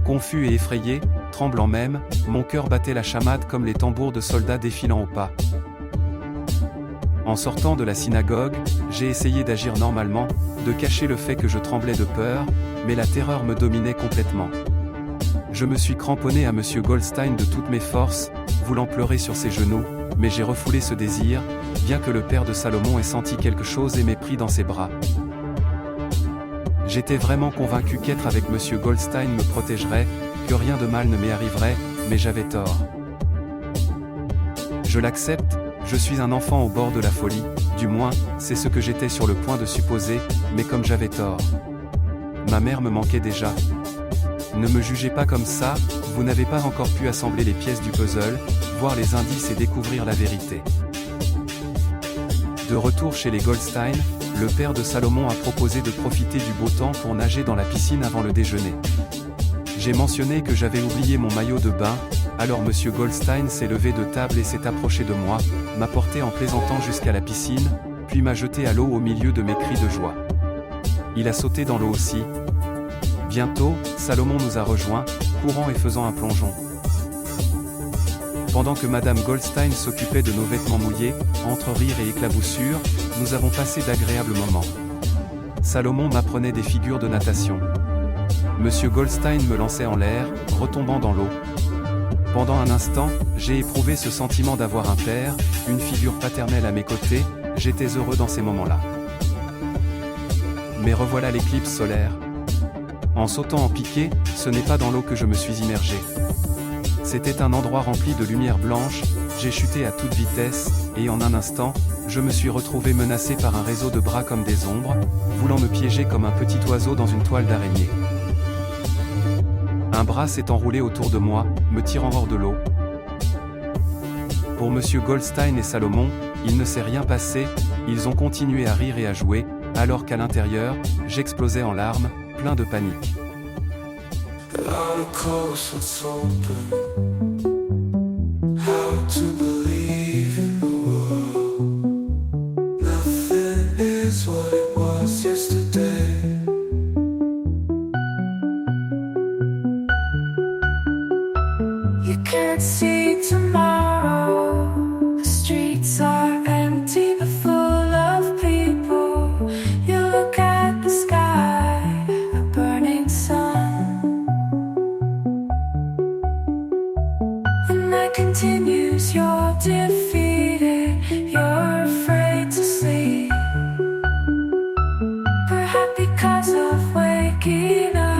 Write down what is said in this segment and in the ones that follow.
Confus et effrayé, tremblant même, mon cœur battait la chamade comme les tambours de soldats défilant au pas. En sortant de la synagogue, j'ai essayé d'agir normalement, de cacher le fait que je tremblais de peur, mais la terreur me dominait complètement. Je me suis cramponné à M. Goldstein de toutes mes forces, voulant pleurer sur ses genoux, mais j'ai refoulé ce désir, bien que le père de Salomon ait senti quelque chose et m'ait pris dans ses bras. J'étais vraiment convaincu qu'être avec M. Goldstein me protégerait, que rien de mal ne m'y arriverait, mais j'avais tort. Je l'accepte, je suis un enfant au bord de la folie, du moins, c'est ce que j'étais sur le point de supposer, mais comme j'avais tort. Ma mère me manquait déjà. Ne me jugez pas comme ça, vous n'avez pas encore pu assembler les pièces du puzzle, voir les indices et découvrir la vérité. De retour chez les Goldstein, le père de Salomon a proposé de profiter du beau temps pour nager dans la piscine avant le déjeuner. J'ai mentionné que j'avais oublié mon maillot de bain, alors M. Goldstein s'est levé de table et s'est approché de moi, m'a porté en plaisantant jusqu'à la piscine, puis m'a jeté à l'eau au milieu de mes cris de joie. Il a sauté dans l'eau aussi. Bientôt, Salomon nous a rejoints, courant et faisant un plongeon. Pendant que Madame Goldstein s'occupait de nos vêtements mouillés, entre rires et éclaboussures, nous avons passé d'agréables moments. Salomon m'apprenait des figures de natation. Monsieur Goldstein me lançait en l'air, retombant dans l'eau. Pendant un instant, j'ai éprouvé ce sentiment d'avoir un père, une figure paternelle à mes côtés, j'étais heureux dans ces moments-là. Mais revoilà l'éclipse solaire. En sautant en piqué, ce n'est pas dans l'eau que je me suis immergé. C'était un endroit rempli de lumière blanche, j'ai chuté à toute vitesse, et en un instant, je me suis retrouvé menacé par un réseau de bras comme des ombres, voulant me piéger comme un petit oiseau dans une toile d'araignée. Un bras s'est enroulé autour de moi, me tirant hors de l'eau. Pour M. Goldstein et Salomon, il ne s'est rien passé, ils ont continué à rire et à jouer, alors qu'à l'intérieur, j'explosais en larmes, plein de panique. You can't see tomorrow. The streets are empty but full of people. You look at the sky, a burning sun. The night continues, you're defeated. You're afraid to sleep. Perhaps because of waking up.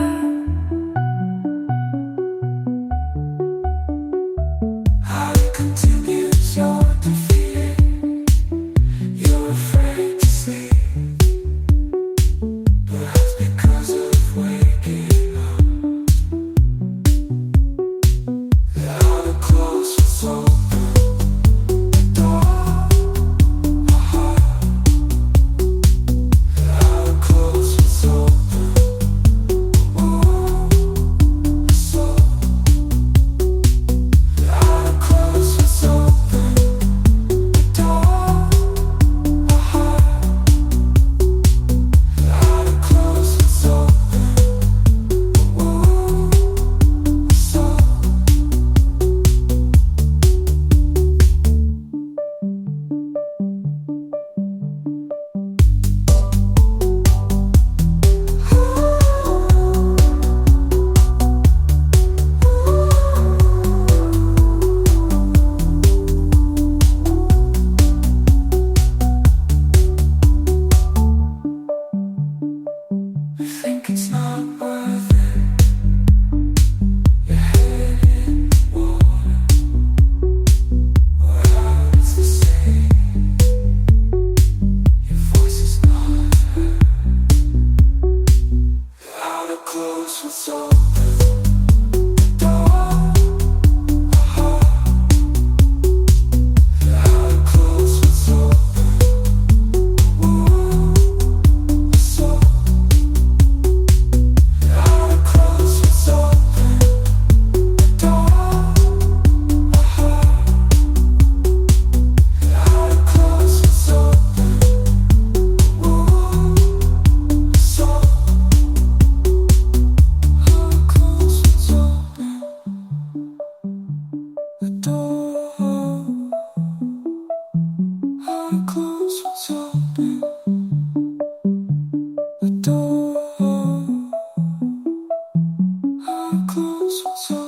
so